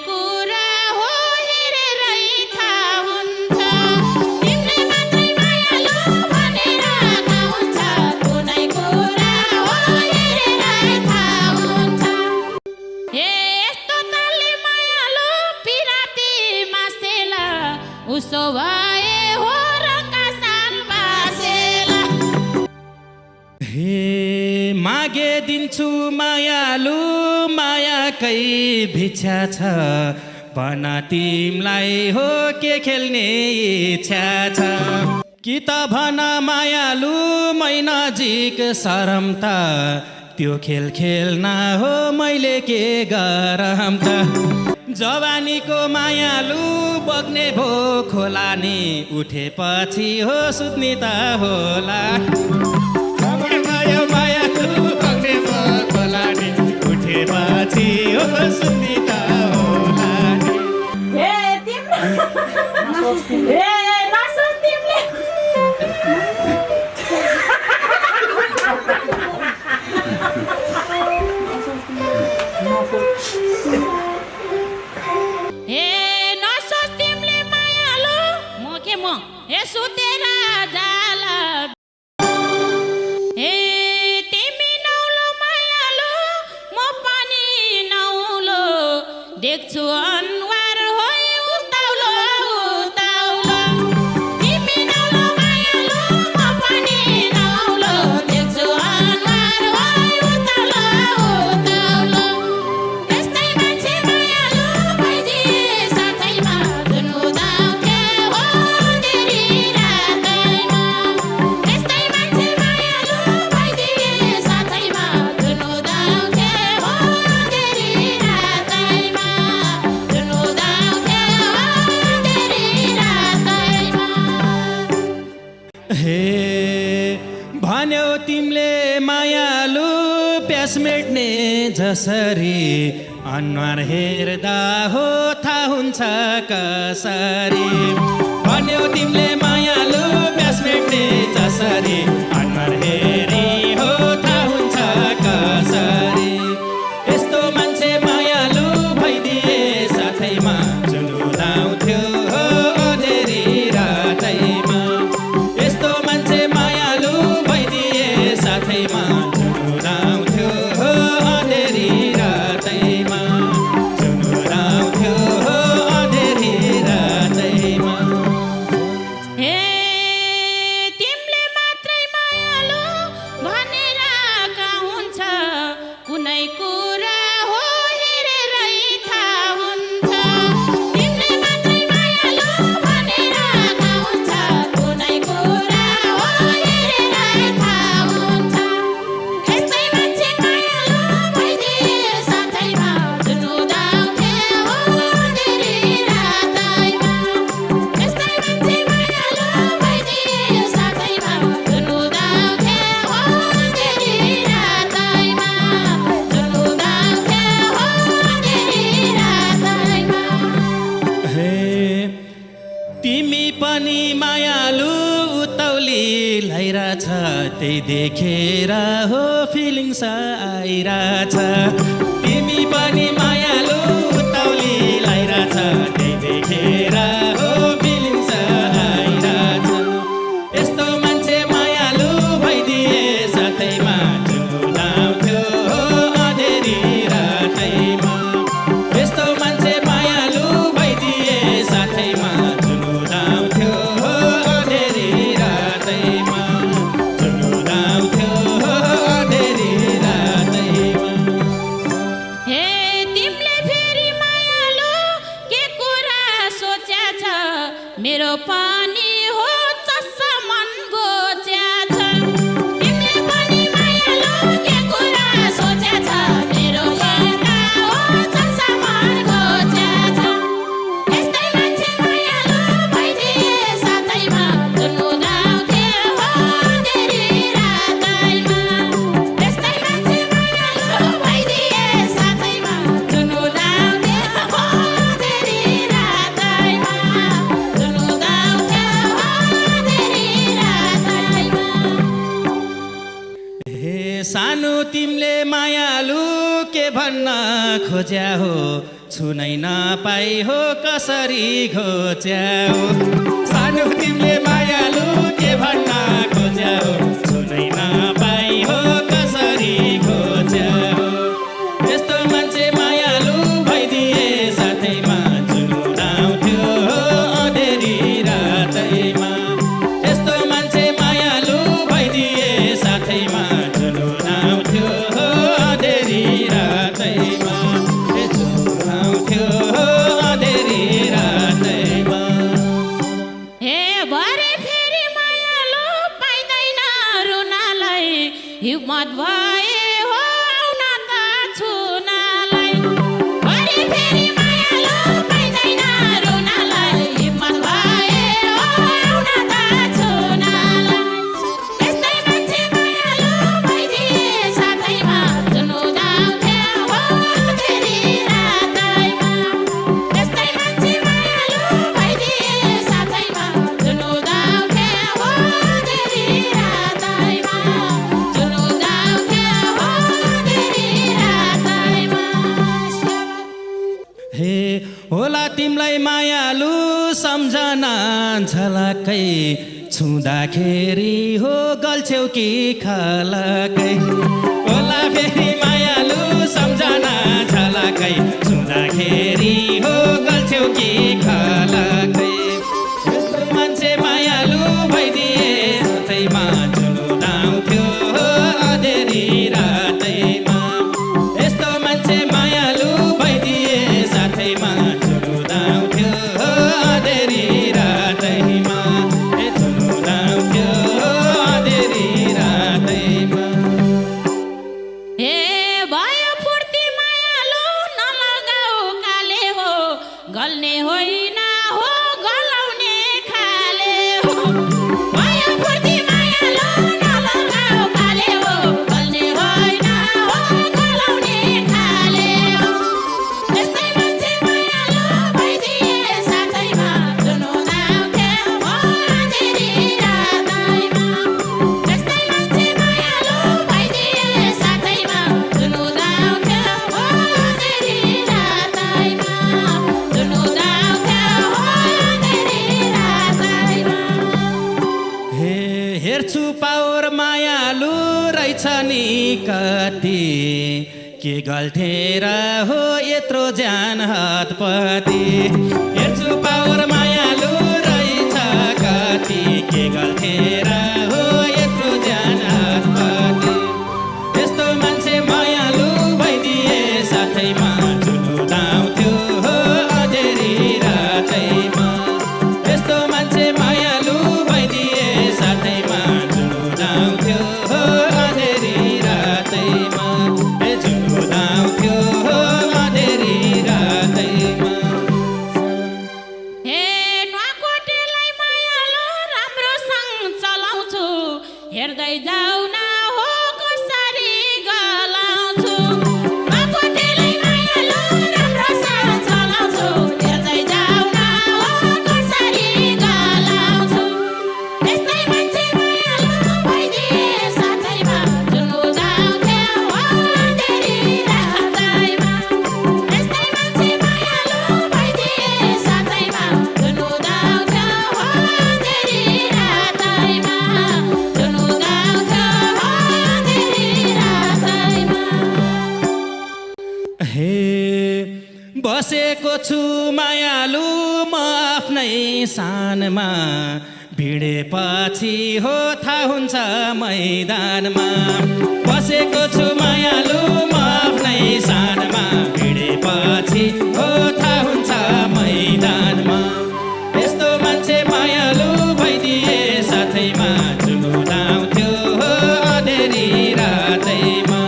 कुरा हो हेरेरै थाहा हुन्छ तिमीले मात्रै मायालु भनेर थाहा हुन्छ कुनै कुरा हो हेरेरै थाहा हुन्छ हे यस्तो तालले मायालु पिराती मासेला उसो भए हो रङ्गा साल बासेला हे मागे दिन्छु मायालु मायाकै भिक्षा छ भन तिमलाई हो के खेल्ने इच्छा छ कि त भन मायालु मै नजिक सरम त त्यो खेल खेल्न हो मैले के गरम त जवानीको मायालु बग्ने भो खोला नि उठेपछि हो सुत्ने त होला मायालु बग्ने भो खोला नि उठेपछि हो सुत्ने त होला हे तिम्रो हे नसोच तिमीले हे नसोच तिमीले मायालु म हे सुतेर जाला हे तिमी नौलो मायालु म पनि नौलो देख्छु अनुहार होइ उताउलो उताउलो तिमी नौलो मायालु म पनि नौलो देख्छु अनुहार होइ उताउलो उताउलो यस्तै मान्छे मायालु भइदिए साथैमा जुन उदाउँथे हो अँधेरी रातैमा यस्तै मान्छे मायालु भइदिए साथैमा जुन उदाउँथे हो अँधेरी रातैमा जुन उदाउँथे हो अँधेरी रातैमा हे भन्यौ तिमीले मायालु प्यास मेट्ने जसरी अनुहार हेर्दा हो थाहा हुन्छ कसरी भन्यौ तिमीले मायालु प्यास मेट्ने जसरी अनुहार हेरी हो थाहा हुन्छ कसरी यस्तो मान्छे मायालु भइदिए साथैमा जुन उदाउँथ्यो हो अँधेरी रातैमा यस्तो मान्छे मायालु भइदिए साथैमा जुन उदाउँथ्यो हो अँधेरी रातैमा जुन उदाउँथ्यो हो अँधेरी रातैमा हे तिमीले मात्रै मायालु भनेर का हुन्छ कुनै कुरा हो हेरेरै थाहा हुन्छ तिमीले मात्रै मायालु भनेर का हुन्छ कुनै कुरा हो हेरेरै थाहा हुन्छ यस्तै मान्छे मायालु भइदिए साथैमा जुन उदाउँथे हो अँधेरी रातैमा यस्तै मान्छे मायालु भइदिए साथैमा जुन उदाउँथे हो अँधेरी रातैमा जुन उदाउँथे हो अँधेरी रातैमा हे तिमी पनि मायालु उतौली लाइरहेछ त्यही देखेर हो फिलिङ्स आइरहेछ तिमी पनि मायालु उतौली लाइरहेछ त्यही देखेर हो फिलिङ्स आइरहेछ यस्तो मान्छे मायालु भइदिए साथैमा जुन उदाउँथ्यो हो अँधेरी रातैमा यस्तो मान्छे मायालु भइदिए साथैमा जुन उदाउँथ्यो हो अँधेरी रातैमा जुन उदाउँथ्यो हो अँधेरी रातैमा हे तिमीले फेरि मायालु के कुरा सोच्या छ मेरो पनि हो चस्सा मन गोच्या छ तिमीले पनि मायालु के कुरा सोच्या छ मेरो एउटा हो चस्सा मन गोच्या छ यस्तै मान्छे मायालु भइदिए साथैमा जुन उदाउँथे हो अँधेरी रातैमा यस्तै मान्छे मायालु भइदिए साथैमा जुन उदाउँथे हो अँधेरी रातैमा जुन उदाउँथे हो अँधेरी रातैमा हे सानो तिमीले मायालु के भन्न खोज्या हो छुनै नपाई हो कसरी खोज्याऊ सानो तिमीले मायालु के भन्न खोज्याऊ छुनै नपाई हो कसरी खोज्याऊ यस्तो मान्छे मायालु भइदिए साथैमा जुनुनाउँथ्यो अँधेरी रातैमा यस्तो मान्छे मायालु भइदिए साथैमा जुनुनाउँथ्यो अँधेरी रातैमा जुनुनाउँथ्यो अँधेरी रातैमा हे भरे फेरि मायालु पाइँदैन रुनालाई हिम्मत भए हो आउन त छुनालाई भरे फेरि मायालु पाइँदैन रुनालाई हिम्मत भए हो आउन त छुनालाई यस्तै मान्छे मायालु भइदिए साथैमा जुनुनाउँथ्यो हो अँधेरी रातैमा यस्तै मान्छे मायालु भइदिए साथैमा जुनुनाउँथ्यो हो अँधेरी रातैमा जुनुनाउँथ्यो हो अँधेरी रातैमा हे होला तिमीलाई मायालु सम्झना झलकै छुँदाखेरि हो गल्छ्यौ कि खलकै होला फेरि मायालु सम्झना झलकै छुँदाखेरि हो गल्छ्यौ कि खलकै यस्तो मान्छे मायालु भइदिए साथैमा जुनुनाउँथ्यो अँधेरी रातैमा यस्तो मान्छे मायालु भइदिए साथैमा जुनुनाउँथ्यो अँधेरी रातैमा जुनुनाउँथ्यो अँधेरी रातैमा हे भयो फुर्ती मायालु नलगाऊ काले हो गल्ने होइन हो गलाउने खाले हो भयो फुर्ती मायालु नलगाऊ काले हो गल्ने होइन हो गलाउने खाले हो यस्तै मान्छे मायालु भइदिए साथैमा जुनुनाउँथ्यो हो अँधेरी रातैमा यस्तै मान्छे मायालु भइदिए साथैमा जुनुनाउँथ्यो हो अँधेरी रातैमा जुनुनाउँथ्यो हो अँधेरी रातैमा हे हेर्छु पावर मायालु रहेछ नि कति के गल्थेर हो यत्रो ज्यान हतपति हेर्छु पावर मायालु रहेछ कति के गल्थेर हो यत्रो ज्यान हतपति यस्तो मान्छे मायालु भइदिए साथैमा जुनुनाउँथ्यो अँधेरी रातैमा यस्तो मान्छे मायालु भइदिए साथैमा जुनुनाउँथ्यो अँधेरी रातैमा जुनुनाउँथ्यो अँधेरी रातैमा हे नुहाकोटेलाई मायालु राम्रोसँग चलाउँछु हेर्दै जाऊ न हो कसरी गलाउँछु नुहाकोटेलाई मायालु राम्रोसँग चलाउँछु हेर्दै जाऊ न हो कसरी गलाउँछु यस्तै मान्छे मायालु भइदिए साथैमा जुनुनाउँथ्यो हो अँधेरी रातैमा यस्तै मान्छे मायालु भइदिए साथैमा जुनुनाउँथ्यो हो अँधेरी रातैमा जुनुनाउँथ्यो हो अँधेरी रातैमा हे बसेको छु मायालु म आफ्नै सानमा भिडेपछि हो थाहा हुन्छ मैदानमा बसेको छु मायालु म आफ्नै सानमा भिडेपछि हो थाहा हुन्छ मैदानमा यस्तो मान्छे मायालु भइदिए साथैमा जुनुनाउँथ्यो अँधेरी रातैमा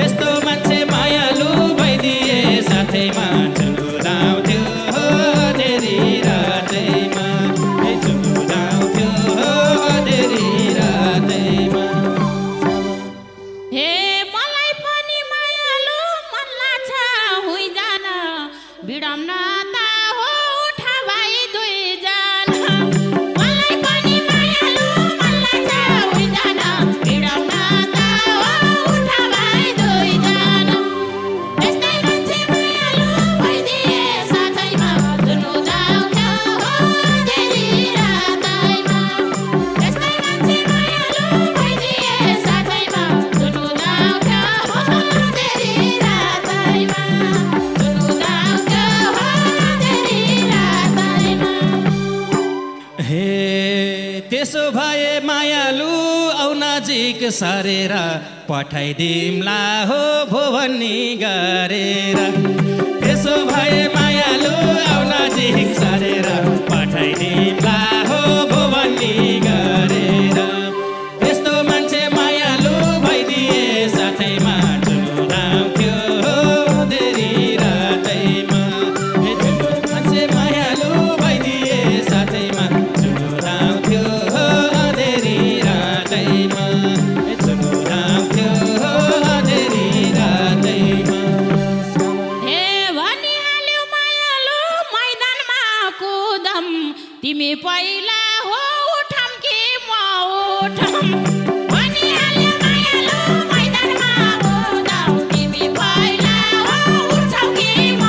यस्तो मान्छे मायालु भइदिए साथैमा जुनुनाउँथ्यो अँधेरी रातैमा जुनुनाउँथ्यो अँधेरी रातैमा हे मलाई पनि मायालु मन लाग्छ हुइ जान बिडम्न त हो उठा भाइ दुईजना मलाई पनि मायालु मन लाग्छ हुइ जान बिडम्न त हो उठा भाइ दुईजना यस्तै मान्छे मायालु भइदिए नजिक सरेर पठाइदिम्ला हो भुवनी गरेर त्यसो भए मायालु आउ नजिक सरेर पठाइदिम्ला हो भुवनी गरेर यस्तो मान्छे मायालु भइदिए साथैमा झुलुराउँथ्यो अँधेरी रातैमा झुलु मान्छे मायालु भइदिए साथैमा झुलुराउँथ्यो अँधेरी रातैमा झुलुराउँथ्यो अँधेरी रातैमा हे भनिहाल्यौ मायालु मैदानमा कुदम तिमी पहिला हो उठम कि म उठम भनिहाल्यौ मायालु मैदानमा कुदम तिमी पहिला हो उठ्छौ कि म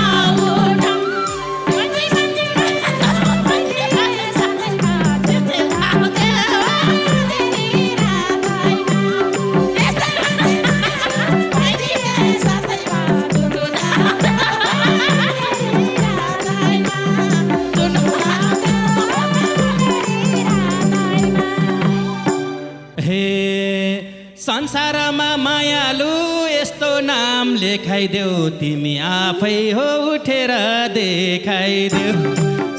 उठम मान्छे साथै हे संसारमा मायालु यस्तो नाम लेखाइदेऊ तिमी आफै हो उठेर देखाइदेऊ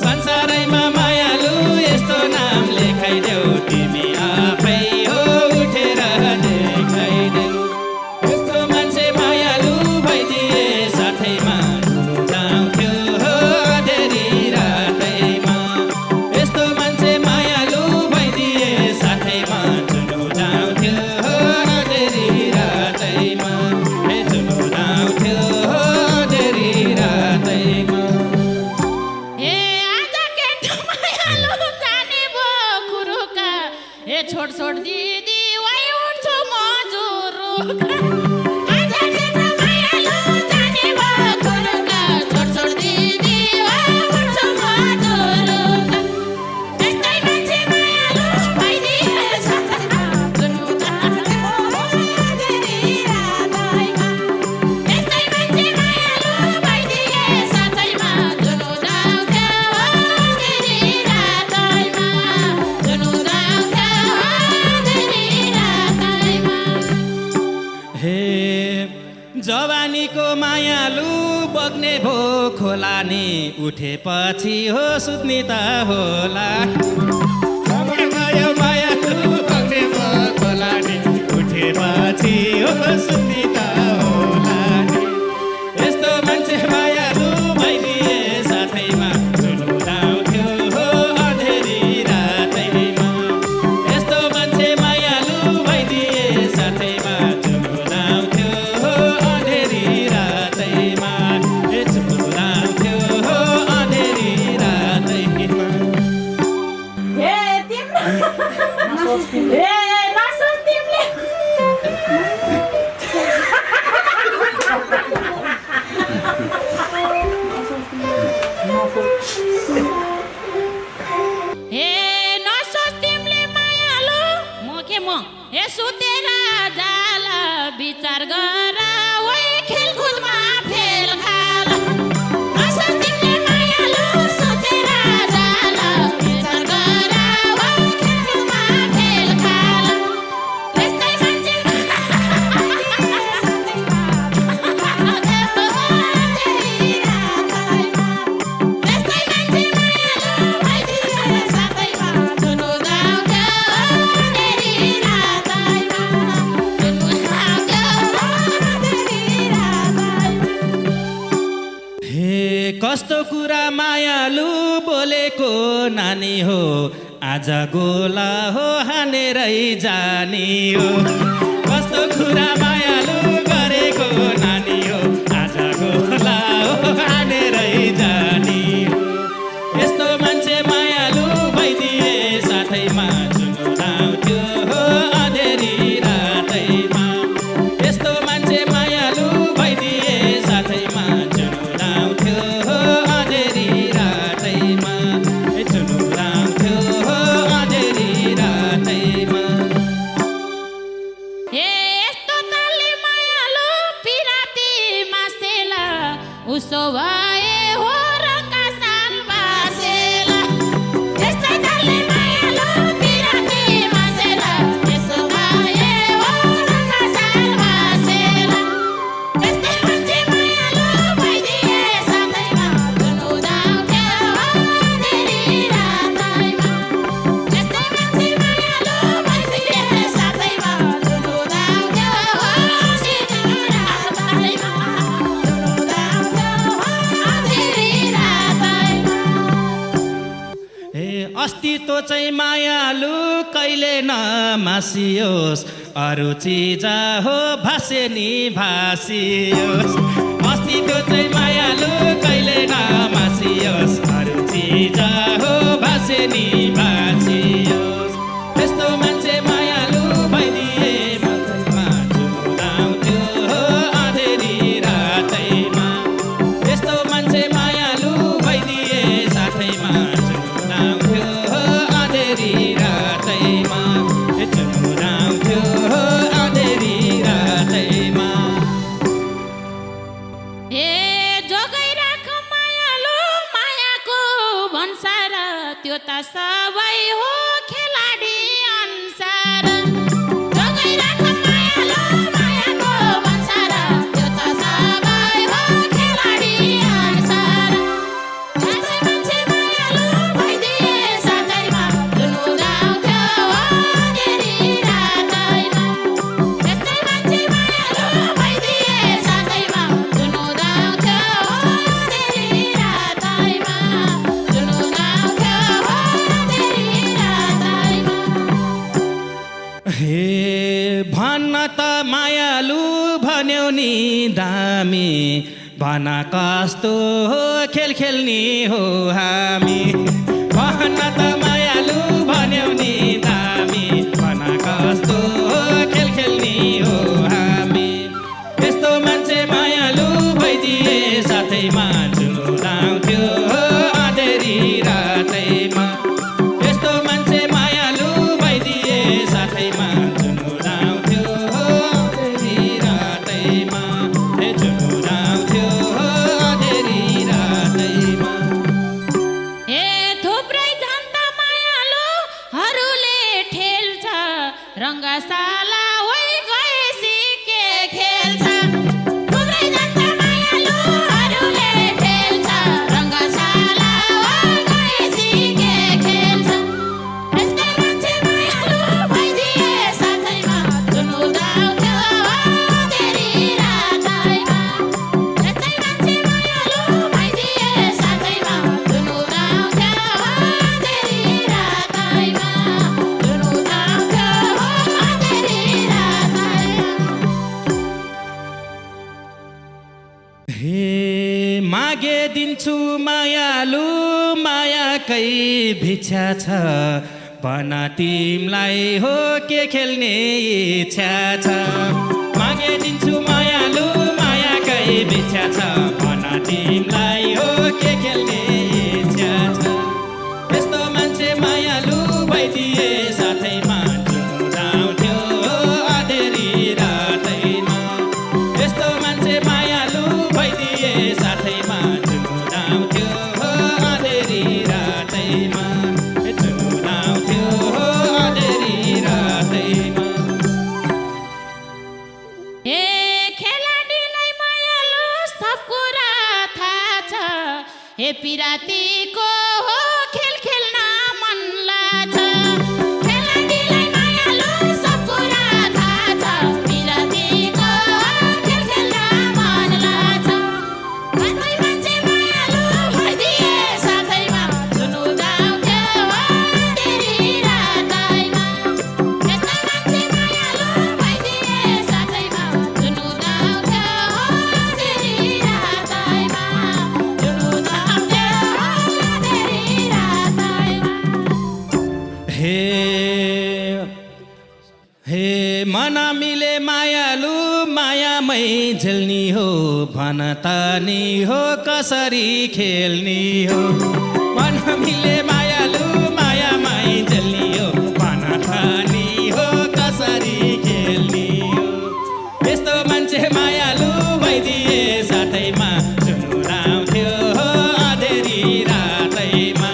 संसारैमा मायालु यस्तो नाम लेखाइदेऊ तिमी आफै हो उठेर देखाइदेऊ यस्तो मान्छे मायालु भइदिए साथैमा झुलुराउँथ्यो अँधेरी रातैमा यस्तो मान्छे मायालु भइदिए साथैमा झुलुराउँथ्यो अँधेरी रातैमा झुलुराउँथ्यो अँधेरी रातैमा हे आज केटो मायालु जाने भो कुरुका हे छोड छोड दिदी वाइ उठ्छु म जुरुका आज केटो मायालु जाने भो कुरुका छोड छोड दिदी वाइ उठ्छु म जुरुका यस्तै मान्छे मायालु भइदिए साथैमा झुलुराउँथ्यो अँधेरी रातैमा यस्तै मान्छे मायालु भइदिए साथैमा झुलुराउँथ्यो अँधेरी रातैमा झुलुराउँथ्यो अँधेरी रातैमा हे जवानीको मायालु बग्ने भो खोला नि उठेपछि हो सुत्ने त होला मायालु बग्ने भो खोला नि उठेपछि हो सुत्ने त होला यस्तो मान्छे मायालु भइदिए साथैमा झुलुराउँथ्यो अँधेरी रातैमा यस्तो मान्छे मायालु भइदिए साथैमा झुलुराउँथ्यो अँधेरी रातैमा झुलुराउँथ्यो अँधेरी रातैमा हे तिम्रो हे नसोच तिमीले हे नसोच तिमीले मायालु म हे सुतेर जाला विचार गर ओइ खेलकुदमा फेल खाल नसोच तिमीले मायालु सुतेर जाला विचार गर ओइ खेलकुदमा फेल खाल यस्तै मान्छे यस्तै मान्छे मायालु भइदिए साथैमा झुलुराउँथ्यो अँधेरी रातैमा झुलुराउँथ्यो अँधेरी रातैमा हे कस्तो कुरा मायालु बोलेको नानी हो आज गोला हो हानेरै जानी हो कस्तो कुरा मायालु गरेको नानी हो आज गोला हो हानेरै जानी हो यस्तो मान्छे मायालु भइदिए साथैमा झुलुराउँथ्यो अँधेरी रातैमा यस्तो मान्छे मायालु भइदिए साथैमा झुलुराउँथ्यो अँधेरी रातैमा झुलुराउँथ्यो अँधेरी रातैमा हे यस्तो तालले मायालु पिराती मासेला उसो भए हो रका साल बासेला यस्तै तालले मायालु पिराती मासेला उसो भए अस्तित्व चाहिँ मायालु कहिले नमासियोस् अरू चिज हो भासे नि भासियोस् अस्तित्व चाहिँ मायालु कहिले नमासियोस् अरू चिज हो भासे नि भासियोस् यस्तो मान्छे मायालु भइदिए मात्रैमा जुदाउँथ्यो अँधेरी रातैमा यस्तो मान्छे मायालु भइदिए साथैमा जुदाउँथ्यो अँधेरी रातैमा जुदाउँथ्यो अँधेरी रातैमा ए जोगै राख मायालु मायाको भन्सार त्यो त सबै हो खेलाडी अनुसार जोगै राख मायालु मायाको भन्सार त्यो त सबै हो खेलाडी अनुसार यस्तै मान्छे मायालु भइदिए साथैमा जुदाउँथ्यो अँधेरी रातैमा यस्तै मान्छे मायालु भइदिए साथैमा जुदाउँथ्यो अँधेरी रातैमा जुदाउँथ्यो अँधेरी रातैमा हे भन्न त मायालु भन्यौ नि दामी भन कस्तो हो खेल खेल्ने हो हामी भन्न त मायालु भन्यौ नि दामी भन कस्तो हो खेल खेल्ने हो हामी यस्तो मान्छे मायालु भइदिए साथैमा जुदाउँथ्यो अँधेरी रातैमा यस्तो मान्छे मायालु भइदिए साथैमा जुदाउँथ्यो अँधेरी रातैमा जुदाउँथ्यो अँधेरी रातैमा ए थुप्रै जनता मायालुहरूले ठेल्छ रङ्गशाला होइ गएपछि के खेल्छ थुप्रै जनता मायालुहरूले ठेल्छ रङ्गशाला होइ गएपछि के खेल्छ यस्तै मान्छे मायालु भइदिए साथैमा जुदाउँथ्यो अँधेरी रातैमा यस्तै मान्छे मायालु भइदिए साथैमा जुदाउँथ्यो अँधेरी रातैमा जुदाउँथ्यो अँधेरी रातैमा हे मागे दिन्छु मायालु मायाकै भिक्षा छ भन तिमलाई हो के खेल्ने इच्छा छ मागे दिन्छु मायालु मायाकै भिक्षा छ भन तिमलाई हो के खेल्ने इच्छा छ यस्तो मान्छे मायालु भइदिए साथैमा जुदाउँथ्यो अँधेरी रातैमा यस्तो मान्छे मायालु भइदिए साथैमा जुदाउँथ्यो अँधेरी रातैमा जुदाउँथ्यो अँधेरी रातैमा ए खेलाडीलाई मायालु सब कुरा थाहा छ हे पिरातीको हो खेल खेल्न मन लाग्छ खेलाडीलाई मायालु सब कुरा थाहा छ पिरातीको हो खेल खेल्न मन लाग्छ यस्तै मान्छे मायालु भइदिए साथैमा जुदाउँथ्यो अँधेरी रातैमा यस्तै मान्छे मायालु भइदिए साथैमा जुदाउँथ्यो अँधेरी रातैमा जुदाउँथ्यो अँधेरी रातैमा हे हे मन मिले मायालु मायामै झेल्नी हो भन त नि हो कसरी खेल्नी हो मन मिले मायालु मायामै झेल्नी हो भन त नि हो कसरी खेल्नी हो यस्तो मान्छे मायालु भइदिए साथैमा जुदाउँथ्यो अँधेरी रातैमा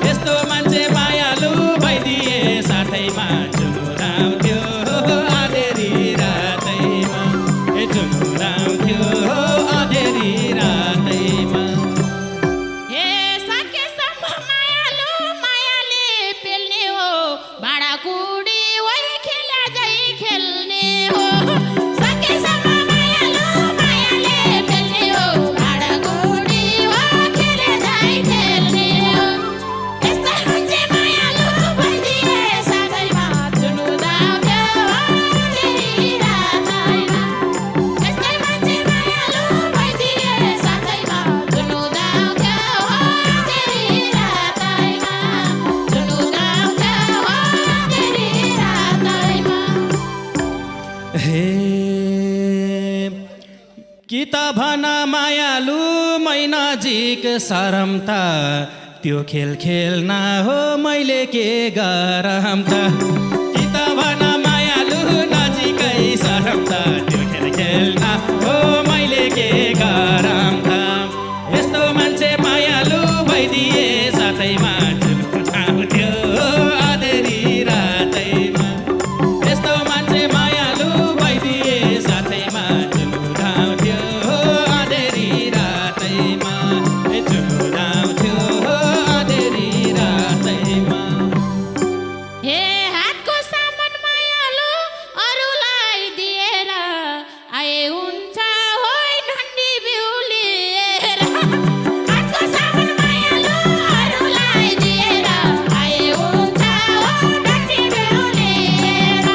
यस्तो मान्छे मायालु भइदिए साथैमा जुदाउँथ्यो अँधेरी रातैमा जुदाउँथ्यो अँधेरी रातैमा हे सकेसम्म मायालु मायाले पेल्ने हो भाँडाकुडी होइ खेला झै खेल्ने हो सकेसम्म मायालु मायाले पेल्ने हो भन मायालु मै नजिक सरम त त्यो खेल खेल्न हो मैले के गरम त कि त भन मायालु नजिकै सरम त त्यो खेल खेल्न हो मैले के गरम त यस्तो मान्छे मायालु भइदिए साथैमा झुल्काउँथ्यो अँधेरी रातैमा यस्तो मान्छे मायालु भइदिए साथैमा झुल्काउँथ्यो अँधेरी रातैमा झुल्काउँथ्यो अँधेरी रातैमा हे हातको सामान मायालु अरूलाई दिएर आए हुन्छ होइ ढन्डी बिउ लिएर हातको सामान मायालु अरूलाई दिएर आए हुन्छ हो ढन्डी बिउ लिएर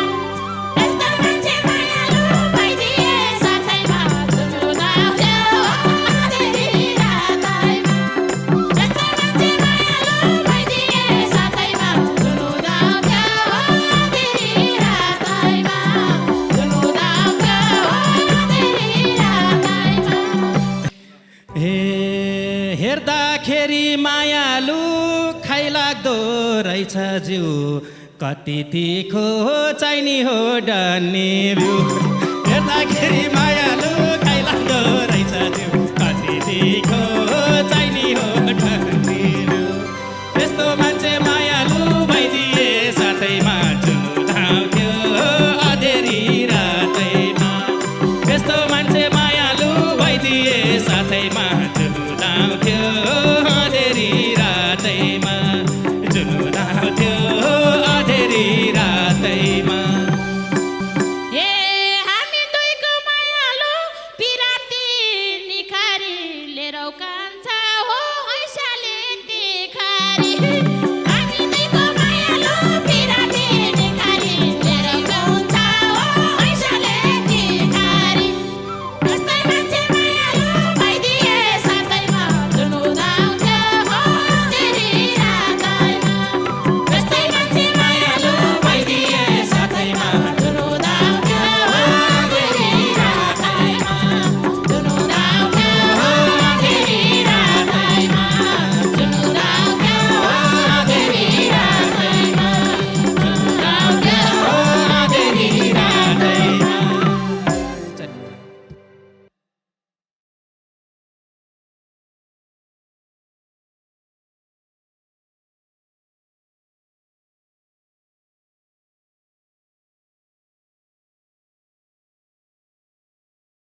यस्तो मान्छे मायालु भइदिए साथैमा झुल्काउँथ्यो अँधेरी रातैमा यस्तो मान्छे मायालु भइदिए साथैमा झुल्काउँथ्यो अँधेरी रातैमा झुल्काउँथ्यो अँधेरी रातैमा हे हेर्दाखेरि मायालु खाइलाग्दो रहेछ जिउ कति तिखो चाहिने हो डन्ने बिउ हेर्दाखेरि मायालु खाइलाग्दो रहेछ जिउ कति तिखो चाहिने हो डन्ने बिउ यस्तो मान्छे मायालु भइदिए साथैमा झुल्काउँथ्यो अँधेरी रातैमा यस्तो मान्छे मायालु भइदिए साथैमा झुल्काउँथ्यो अँधेरी रातैमा झुल्काउँथ्यो अँधेरी रातैमा हे हामी दुईको मायालु पिराती निखारी लिएर